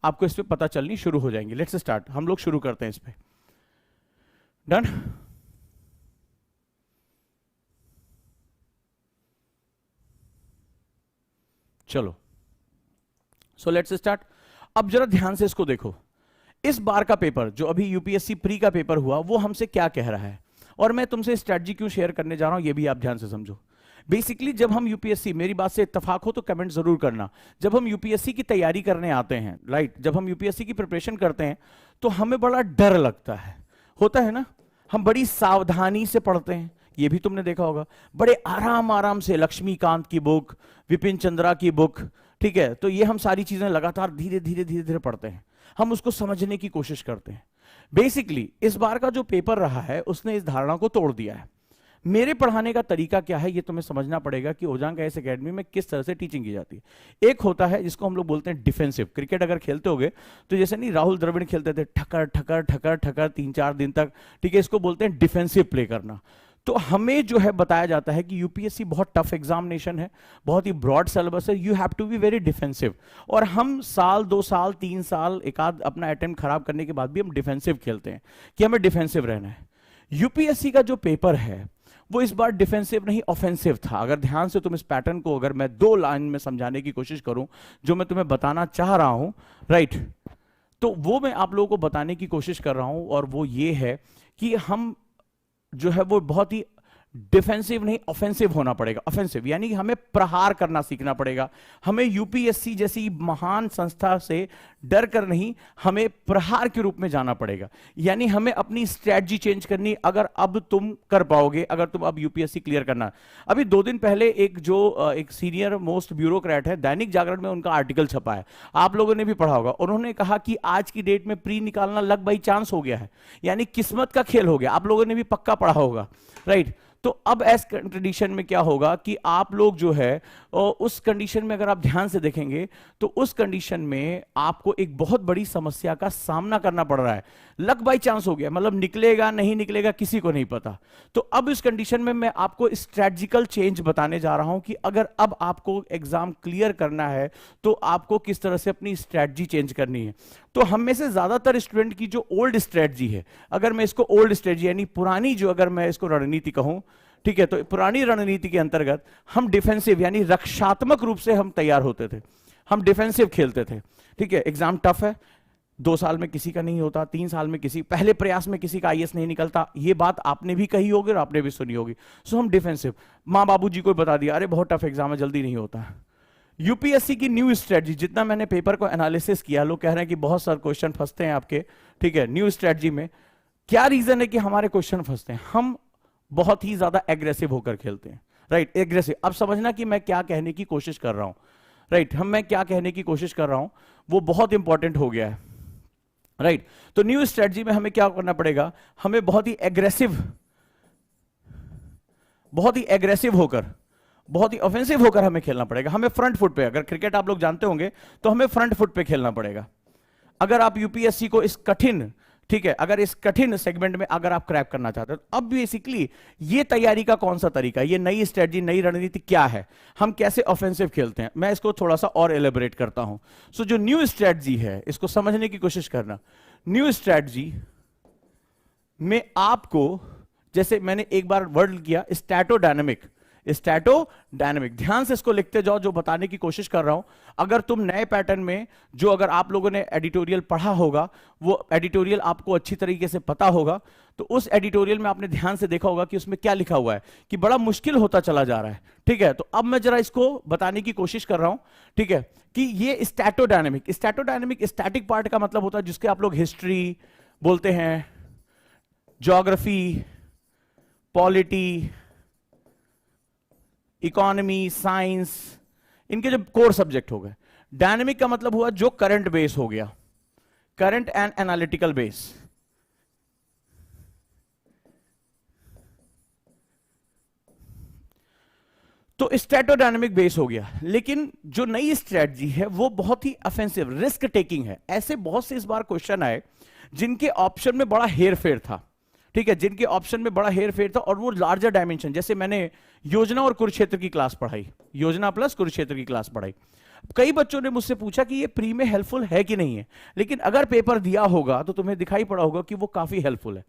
आपको इस पे पता चलनी शुरू हो जाएंगी। लेट्स स्टार्ट, हम लोग शुरू करते हैं इस पे। डन? चलो, सो लेट्स स्टार्ट। अब जरा ध्यान से इसको देखो, इस बार का पेपर जो अभी यूपीएससी प्री का पेपर हुआ वो हमसे क्या कह रहा है, और मैं तुमसे स्ट्रैटेजी क्यों शेयर करने जा रहा हूं ये भी आप ध्यान से समझो। बेसिकली जब हम यूपीएससी, मेरी बात से इत्तेफाक हो तो कमेंट जरूर करना, जब हम यूपीएससी की तैयारी करने आते हैं, राइट, जब हम यूपीएससी की प्रिपरेशन करते हैं तो हमें बड़ा डर लगता है, होता है ना, हम बड़ी सावधानी से पढ़ते हैं, ये भी तुमने देखा होगा, बड़े आराम आराम से लक्ष्मीकांत की बुक, विपिन चंद्रा की बुक, ठीक है, तो ये हम सारी चीजें लगातार धीरे धीरे धीरे धीरे पढ़ते हैं, हम उसको समझने की कोशिश करते हैं। बेसिकली इस बार का जो पेपर रहा है उसने इस धारणा को तोड़ दिया है। मेरे पढ़ाने का तरीका क्या है ये तुम्हें समझना पड़ेगा कि ओजांग आईएएस एकेडमी में किस तरह से टीचिंग की जाती है। एक होता है जिसको हम लोग बोलते हैं डिफेंसिव। क्रिकेट अगर खेलते होगे तो जैसे नहीं राहुल द्रविड़ खेलते थे ठकर ठकर ठकर ठकर 3-4 दिन तक, ठीक है, इसको बोलते हैं डिफेंसिव प्ले करना। तो हमें जो है बताया जाता है कि यूपीएससी बहुत टफ एग्जामिनेशन है, बहुत ही ब्रॉड सिलेबस है, you have to be very defensive. और हम साल 2 साल 3 साल एक आध अपना अटेम्प्ट खराब करने के बाद भी हम डिफेंसिव खेलते हैं कि हमें डिफेंसिव रहना है। यूपीएससी का जो पेपर है वो इस बार डिफेंसिव नहीं ऑफेंसिव था। अगर ध्यान से तुम इस पैटर्न को अगर मैं 2 लाइन में समझाने की कोशिश करूं जो मैं तुम्हें बताना चाह रहा हूं, राइट, तो वो मैं आप लोगों को बताने की कोशिश कर रहा हूं, और वो ये है कि हम जो है वो बहुत ही डिफेंसिव नहीं ऑफेंसिव होना पड़ेगा। ऑफेंसिव यानी कि हमें प्रहार करना सीखना पड़ेगा, हमें यूपीएससी जैसी महान संस्था से डर कर नहीं, हमें प्रहार के रूप में जाना पड़ेगा। यानी हमें अपनी स्ट्रेटजी चेंज करनी, अगर अब तुम कर पाओगे, अगर तुम अब यूपीएससी क्लियर करना। अभी 2 दिन पहले एक सीनियर मोस्ट ब्यूरोक्रेट है, दैनिक जागरण में उनका आर्टिकल छपा है, आप लोगों ने भी पढ़ा होगा। उन्होंने कहा कि आज की डेट में प्री निकालना लक बाई चांस हो गया है, यानी किस्मत का खेल हो गया। आप लोगों ने भी पक्का पढ़ा होगा, राइट। तो अब ऐस कंडीशन में क्या होगा कि आप लोग जो है उस कंडीशन में अगर आप ध्यान से देखेंगे तो उस कंडीशन में आपको एक बहुत बड़ी समस्या का सामना करना पड़ रहा है। लक बाई चांस हो गया, मतलब निकलेगा नहीं निकलेगा किसी को नहीं पता। तो अब इस कंडीशन में मैं आपको स्ट्रेटजिकल चेंज बताने जा रहा हूं कि अगर अब आपको एग्जाम क्लियर करना है तो आपको किस तरह से अपनी स्ट्रेटजी चेंज करनी है। तो हम में से ज्यादातर स्टूडेंट की जो ओल्ड स्ट्रेटजी है, अगर मैं इसको ओल्ड स्ट्रेटजी यानी पुरानी जो अगर मैं इसको रणनीति कहूं, ठीक है, तो पुरानी रणनीति के अंतर्गत हम डिफेंसिव यानी रक्षात्मक रूप से हम तैयार होते थे, हम डिफेंसिव खेलते थे, ठीक है। एग्जाम टफ है, 2 साल में किसी का नहीं होता, 3 साल में किसी, पहले प्रयास में किसी का आईएएस नहीं निकलता, ये बात आपने भी कही होगी और आपने भी सुनी होगी। सो हम डिफेंसिव, माँ बाबू जी को बता दिया अरे बहुत टफ एग्जाम है जल्दी नहीं होता। यूपीएससी की न्यू स्ट्रेटजी, जितना मैंने पेपर को एनालिसिस किया, लोग कह रहे हैं कि बहुत सारे क्वेश्चन फंसते हैं आपके, ठीक है। न्यू स्ट्रेटजी में क्या रीजन है कि हमारे क्वेश्चन फंसते हैं? हम बहुत ही ज्यादा एग्रेसिव होकर खेलते हैं, राइट, एग्रेसिव। अब समझना कि मैं क्या कहने की कोशिश कर रहा हूं, राइट, मैं क्या कहने की कोशिश कर रहा हूं वो बहुत इंपॉर्टेंट हो गया है, राइट। तो न्यू स्ट्रेटजी में हमें क्या करना पड़ेगा, हमें बहुत ही एग्रेसिव होकर, बहुत ही ऑफेंसिव होकर हमें खेलना पड़ेगा। हमें फ्रंट फुट पे, अगर क्रिकेट आप लोग जानते होंगे तो हमें फ्रंट फुट पे खेलना पड़ेगा। अगर आप यूपीएससी को इस कठिन, ठीक है, अगर इस कठिन सेगमेंट में अगर आप क्रैक करना चाहते हो, तो अब बेसिकली ये तैयारी का कौन सा तरीका, ये नई स्ट्रेटजी, नई रणनीति क्या है, हम कैसे ऑफेंसिव खेलते हैं, मैं इसको थोड़ा सा और एलेबोरेट करता हूं। सो जो न्यू स्ट्रेटजी है इसको समझने की कोशिश करना। न्यू स्ट्रेटजी में आपको, जैसे मैंने एक बार वर्ड किया स्टैटोडायनेमिक, स्टैटोडायनेमिक, ध्यान से इसको लिखते जाओ जो बताने की कोशिश कर रहा हूं। अगर तुम नए पैटर्न में, जो अगर आप लोगों ने एडिटोरियल पढ़ा होगा, वो एडिटोरियल आपको अच्छी तरीके से पता होगा, तो उस एडिटोरियल में आपने ध्यान से देखा होगा कि उसमें क्या लिखा हुआ है कि बड़ा मुश्किल होता चला जा रहा है, ठीक है। तो अब मैं जरा इसको बताने की कोशिश कर रहा हूं, ठीक है, कि ये स्टैटोडायनेमिक, स्टैटिक पार्ट का मतलब होता है जिसके आप लोग हिस्ट्री बोलते हैं, ज्योग्राफी, पॉलिटी, इकोनॉमी, साइंस, इनके जो कोर सब्जेक्ट हो गए। डायनेमिक का मतलब हुआ जो करंट बेस हो गया, करंट एंड एनालिटिकल बेस। तो स्ट्रेटोडायनेमिक बेस हो गया, लेकिन जो नई स्ट्रेटजी है वो बहुत ही ऑफेंसिव, रिस्क टेकिंग है। ऐसे बहुत से इस बार क्वेश्चन आए जिनके ऑप्शन में बड़ा हेर फेर था, ठीक है, जिनके ऑप्शन में बड़ा हेर फेर था, और वो लार्जर डायमेंशन, जैसे मैंने योजना और कुरुक्षेत्र की क्लास पढ़ाई, योजना प्लस कुरुक्षेत्र की क्लास पढ़ाई। कई बच्चों ने मुझसे पूछा कि ये प्री में हेल्पफुल है कि नहीं है, लेकिन अगर पेपर दिया होगा तो तुम्हें दिखाई पड़ा होगा कि वो काफी हेल्पफुल है।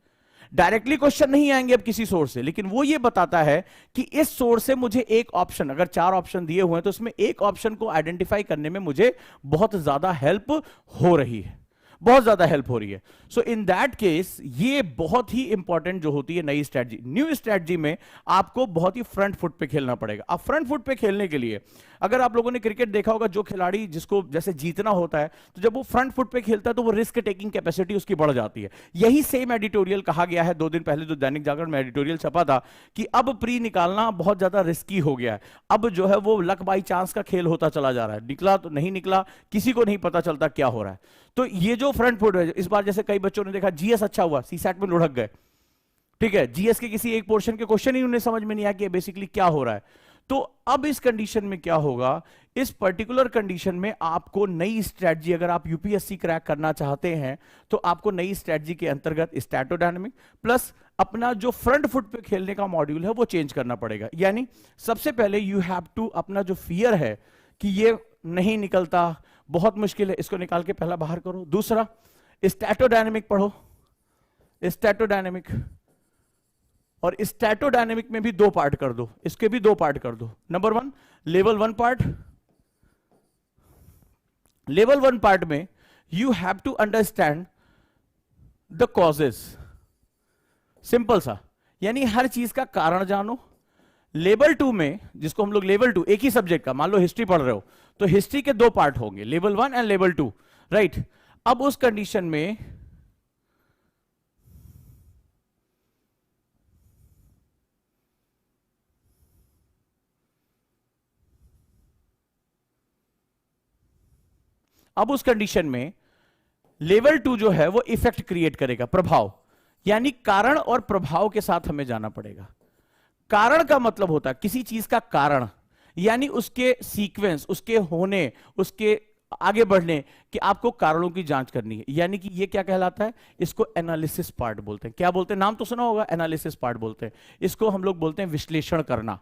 डायरेक्टली क्वेश्चन नहीं आएंगे अब किसी सोर्स से, लेकिन वो ये बताता है कि इस सोर्स से मुझे एक ऑप्शन, अगर 4 ऑप्शन दिए हुए हैं तो उसमें एक ऑप्शन को आइडेंटिफाई करने में मुझे बहुत ज्यादा हेल्प हो रही है, बहुत ज्यादा हेल्प हो रही है। सो इन दैट केस ये बहुत ही इंपॉर्टेंट जो होती है नई स्ट्रेटजी। न्यू स्ट्रेटजी में आपको बहुत ही फ्रंट फुट पे खेलना पड़ेगा। अब फ्रंट फुट पे खेलने के लिए अगर आप लोगों ने क्रिकेट देखा होगा, जो खिलाड़ी जिसको जैसे जीतना होता है तो जब वो फ्रंट फुट पे खेलता है तो वो रिस्क टेकिंग कैपेसिटी उसकी बढ़ जाती है। यही सेम एडिटोरियल कहा गया है 2 दिन पहले जो दैनिक जागरण में एडिटोरियल छपा था कि अब प्री निकालना बहुत ज्यादा रिस्की हो गया है। अब जो है वो लक बाई चांस का खेल होता चला जा रहा है, निकला तो नहीं निकला, किसी को नहीं पता चलता क्या हो रहा है। तो ये जो फ्रंट फुट है, इस बार जैसे कई बच्चों ने देखा जीएस अच्छा हुआ, सीसैट में लुढ़क गए, ठीक है, जीएस के किसी एक पोर्शन के क्वेश्चन ही उन्हें समझ में नहीं आया कि बेसिकली क्या हो रहा है। तो अब इस कंडीशन में क्या होगा, इस पर्टिकुलर कंडीशन में आपको नई स्ट्रेटजी, अगर आप यूपीएससी क्रैक करना चाहते हैं तो आपको नई स्ट्रेटजी के अंतर्गत स्टैटोडायनामिक प्लस अपना जो फ्रंट फुट पे खेलने का मॉड्यूल है वो चेंज करना पड़ेगा। यानी सबसे पहले यू हैव टू अपना जो फियर है कि ये नहीं निकलता, बहुत मुश्किल है, इसको निकाल के पहला बाहर करो। दूसरा स्टैटोडायनामिक पढ़ो, स्टैटोडायनामिक, और स्टैटोडायनामिक में भी 2 पार्ट कर दो, इसके भी 2 पार्ट कर दो। Number 1 level 1 part, level 1 part में you have to understand the causes, simple सा, यानी हर चीज का कारण जानो। लेवल 2 में, जिसको हम लोग लेवल 2 एक ही सब्जेक्ट का, मान लो हिस्ट्री पढ़ रहे हो तो हिस्ट्री के 2 पार्ट होंगे, लेवल 1 एंड लेवल 2, राइट। अब उस कंडीशन में लेवल 2 जो है वो इफेक्ट क्रिएट करेगा, प्रभाव, यानी कारण और प्रभाव के साथ हमें जाना पड़ेगा। कारण का मतलब होता है किसी चीज का कारण, यानी उसके सीक्वेंस, उसके होने, उसके आगे बढ़ने कि आपको कारणों की जांच करनी है। यानी कि ये क्या कहलाता है, इसको एनालिसिस पार्ट बोलते हैं। क्या बोलते हैं, नाम तो सुना होगा, एनालिसिस पार्ट बोलते हैं इसको, हम लोग बोलते हैं विश्लेषण करना।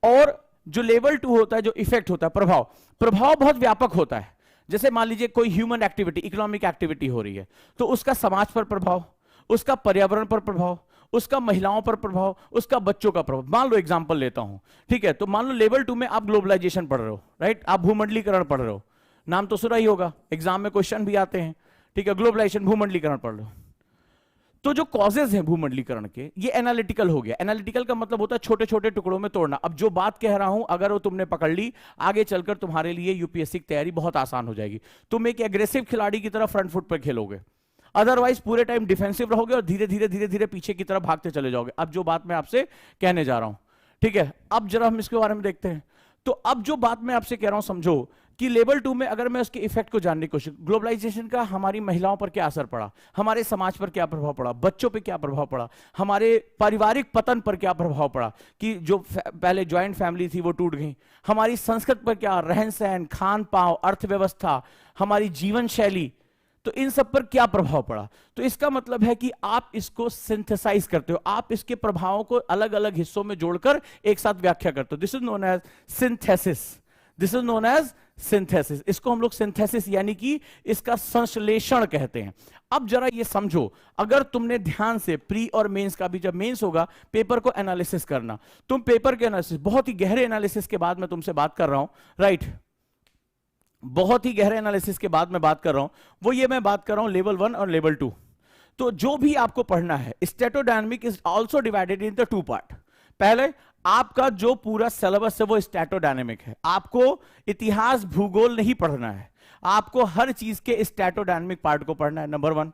और जो लेवल 2 होता है, जो इफेक्ट होता है, प्रभाव, प्रभाव बहुत व्यापक होता है। जैसे मान लीजिए कोई ह्यूमन एक्टिविटी, इकोनॉमिक एक्टिविटी हो रही है तो उसका समाज पर प्रभाव, उसका पर्यावरण पर प्रभाव, उसका महिलाओं पर प्रभाव, उसका बच्चों का प्रभाव। मान लो एग्जांपल लेता हूं, ठीक है, तो मान लो लेवल 2 में आप ग्लोबलाइजेशन पढ़ रहे हो, राइट, आप भूमंडलीकरण पढ़ रहे हो, नाम तो सुना ही होगा, एग्जाम में क्वेश्चन भी आते हैं, ठीक है, ग्लोबलाइजेशन, भूमंडलीकरण पढ़ लो। तो जो कॉजेज हैं भूमंडलीकरण के, ये एनालिटिकल हो गया। एनालिटिकल का मतलब होता है छोटे छोटे टुकड़ों में तोड़ना। अब जो बात कह रहा हूं अगर वो तुमने पकड़ ली, आगे चलकर तुम्हारे लिए यूपीएससी की तैयारी बहुत आसान हो जाएगी। तुम एक एग्रेसिव खिलाड़ी की तरह फ्रंट फुट पर खेलोगे, अदरवाइज पूरे टाइम डिफेंसिव रहोगे और धीरे धीरे धीरे धीरे पीछे की तरफ भागते चले जाओगे। अब जो बात मैं आपसे कहने जा रहा हूं, ठीक है, अब जरा हम इसके बारे में देखते हैं। तो अब जो बात मैं आपसे कह रहा हूं समझो कि लेवल 2 में अगर मैं उसके इफेक्ट को जानने की कोशिश, ग्लोबलाइजेशन का हमारी महिलाओं पर क्या असर पड़ा, हमारे समाज पर क्या प्रभाव पड़ा, बच्चों पे क्या प्रभाव पड़ा, हमारे पारिवारिक पतन पर क्या प्रभाव पड़ा कि जो पहले ज्वाइंट फैमिली थी वो टूट गई, हमारी संस्कृति पर क्या, रहन सहन, खान पान, अर्थव्यवस्था, हमारी जीवन शैली, तो इन सब पर क्या प्रभाव पड़ा। तो इसका मतलब है कि आप इसको सिंथेसाइज करते हो, आप इसके प्रभावों को अलग अलग हिस्सों में जोड़कर एक साथ व्याख्या करते हो। This is known as synthesis, this is known as synthesis. इसको हम लोग सिंथेसिस यानी कि इसका संश्लेषण कहते हैं। अब जरा ये समझो, अगर तुमने ध्यान से प्री और मेंस का भी, जब मेंस होगा पेपर को एनालिसिस करना, तुम पेपर के एनालिसिस, बहुत ही गहरे एनालिसिस के बाद मैं तुमसे बात कर रहा हूं, राइट, बहुत ही गहरे एनालिसिस के बाद मैं बात कर रहा हूं, वो ये मैं बात कर रहा हूं लेवल 1 और लेवल 2। तो जो भी आपको पढ़ना है, statodynamic is also divided in the 2 part. पहले आपका जो पूरा सिलेबस है वो स्टैटोडायनामिक है, आपको इतिहास भूगोल नहीं पढ़ना है, आपको हर चीज के स्टैटोडायनामिक पार्ट को पढ़ना है, नंबर 1।